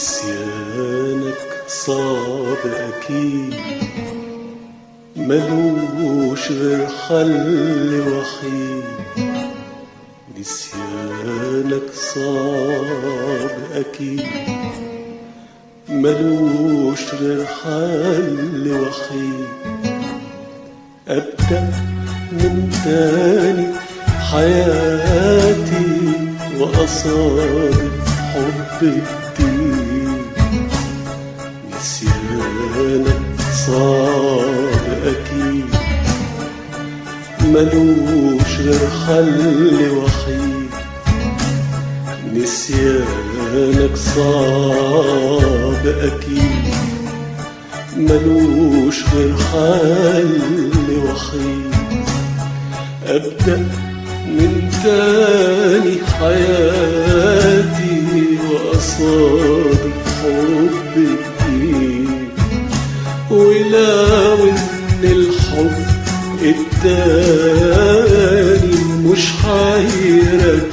نسيانك صعب أكيد، ملوش غير حل وحيد. نسيانك صعب أكيد، ملوش غير حل وحيد. أبدأ من تاني حياتي وأصادف حب جديد. نسيانك صعب أكيد، ملوش غير حل وحيد. نسيانك صعب أكيد، ملوش غير حل وحيد. أبدأ من تاني حياتي وأصادف حب جديد. ولو إن الحب التاني مش هيرجعلي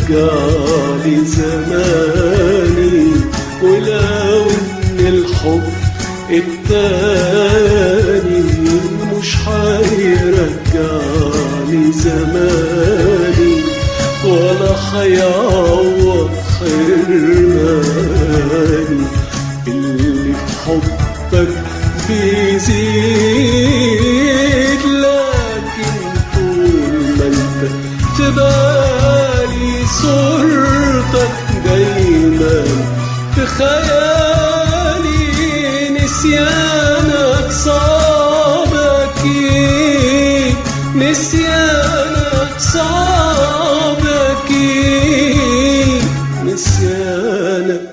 زماني، ولو إن الحب التاني مش هيرجعلي زماني، ولا هيعوض حرماني. اللي في حبك بيزيد، لكن طول ما انت تبالي صورتك دايما في خيالي. نسيانك صعب أكيد، نسيانك صعب أكيد، نسيانك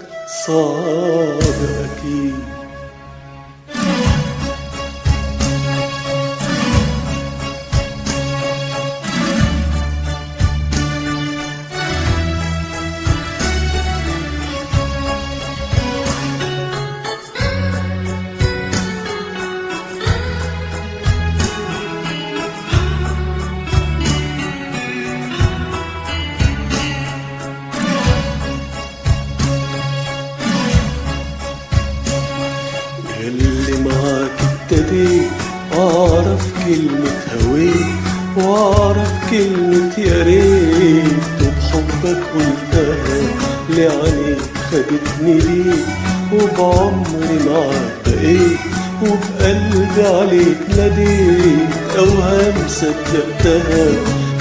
صعب أكيد. اللي معاك ابتديت أعرف كلمة هويت، وأعرف كلمة يا ريت، وبحبك قلتها لعينيك خدتني ليك، وبعمري معاك بقيت، وبقلبي عليك ناديت، أوهام صدقتها.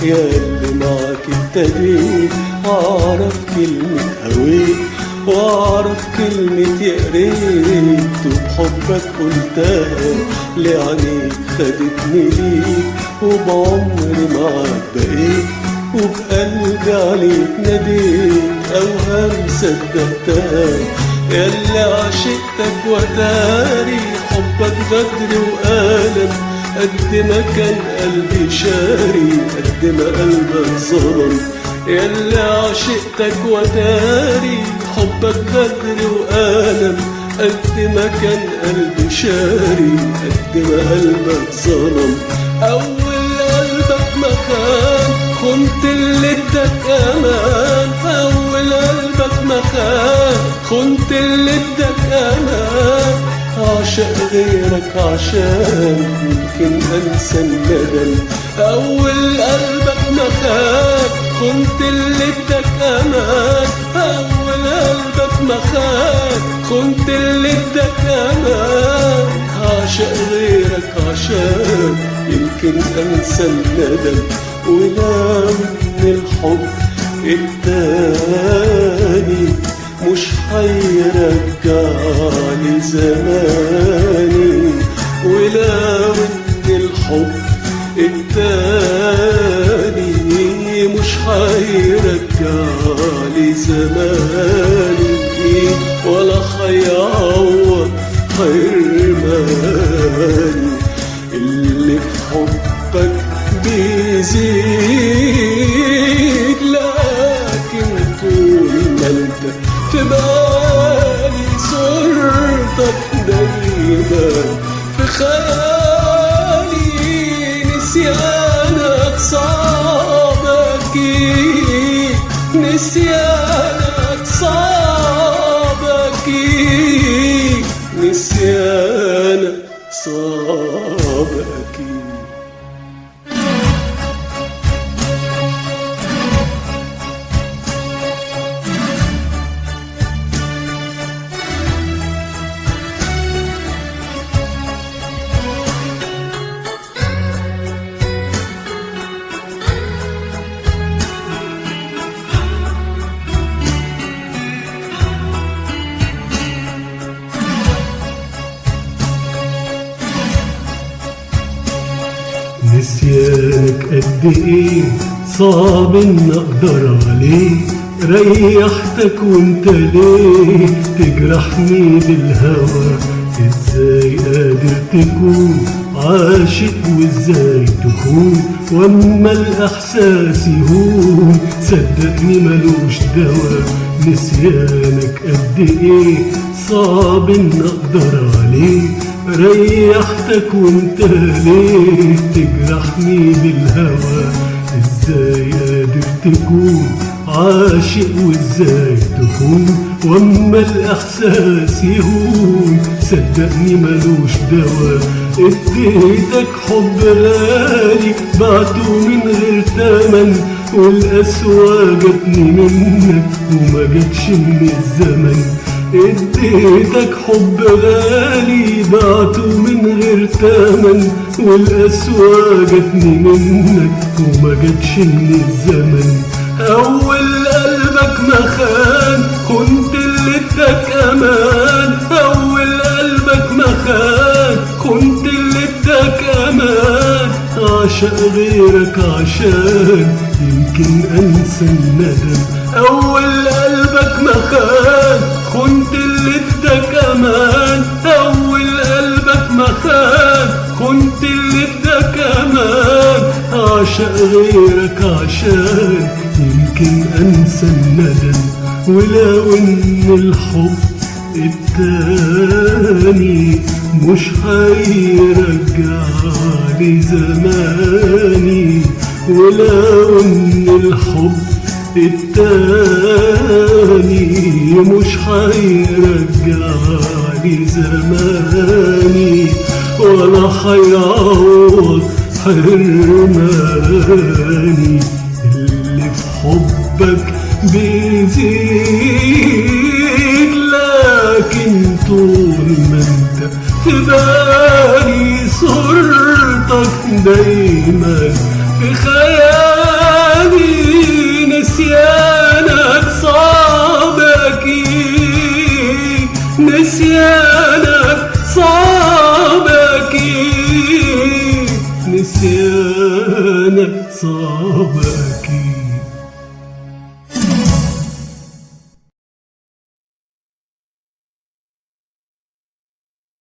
يا اللي معاك ابتديت أعرف كلمة هويت، وأعرف كلمة يا ريت، وبحبك قلتها لعينيك خدتني ليك، وبعمري معاك بقيت، وبقلبي عليك ناديت، أوهام صدقتها. ياللي عشقتك وتاري حبك غدر وألم، قد ما كان قلبي شاري قد ما قلبك ظلم. ياللي عشقتك وتاري حبك غدر وألم، قد ما كان قلبي شاري قد ما قلبك ظلم. أول قلبك ما خان خنت اللي اداك أمان، أول قلبك ما خان خنت اللي اداك أمان. عشق غيرك عشان يمكن أنسى الندم، أول قلبك ما خان خنت اللي اداك أمان، أول قلبك ما خان خنت اللي اداك أمان. عشق غيرك عشان يمكن أنسى الندم، ولو إن الحب التاني مش هيرجعلي زماني، ولو إن الحب التاني مش هيرجعلي زماني، ولا هيعوض حرماني. اللي في حبك بيزيد، لكن طول ما انت تبالي صورتك دايما في خيالي. نسيانك صعب أكيد، نسيانك صعب أكيد. نسيانك قد ايه صعب ان اقدر عليه، ريحتك وانت ليه تجرحني بالهوى؟ ازاي قادر تكون عاشق وازاي تخون واما الاحساس يهون؟ صدقني ملوش دوا. نسيانك قد ايه صعب ان اقدر عليه، ريحتك وانت ليه تجرحني بالهوى؟ ازاي قادر تكون عاشق وازاي تخون واما الاحساس يهون؟ صدقني ملوش دوا. اديتك حب غالي بعته من غير تمن، والقسوة جاتني منك وما جاتش من الزمن. اديتك حب غالي بعته من غير تمن، والقسوة جاتني منك وما جاتش من الزمن. أول قلبك ما خان كنت اللي اداك أمان، أول قلبك ما خان كنت اللي اداك أمان. عشق غيرك عشان يمكن أنسى الندم، أول قلبك ما خان كنت اللي اداك أمان، أول قلبك ما خان كنت اللي اداك أمان. عشق غيرك عشان يمكن أنسى الندم، ولو إن الحب التاني مش هيرجعلي زماني، ولو إن الحب التاني مش هيرجعلي زماني، ولا هيعوض حرماني. اللي في حبك بيزيد لكن طول ما انت في بالي صورتك دايما في خيالي. نسيانك صعب اكيد، نسيانك صعب اكيد، نسيانك صعب.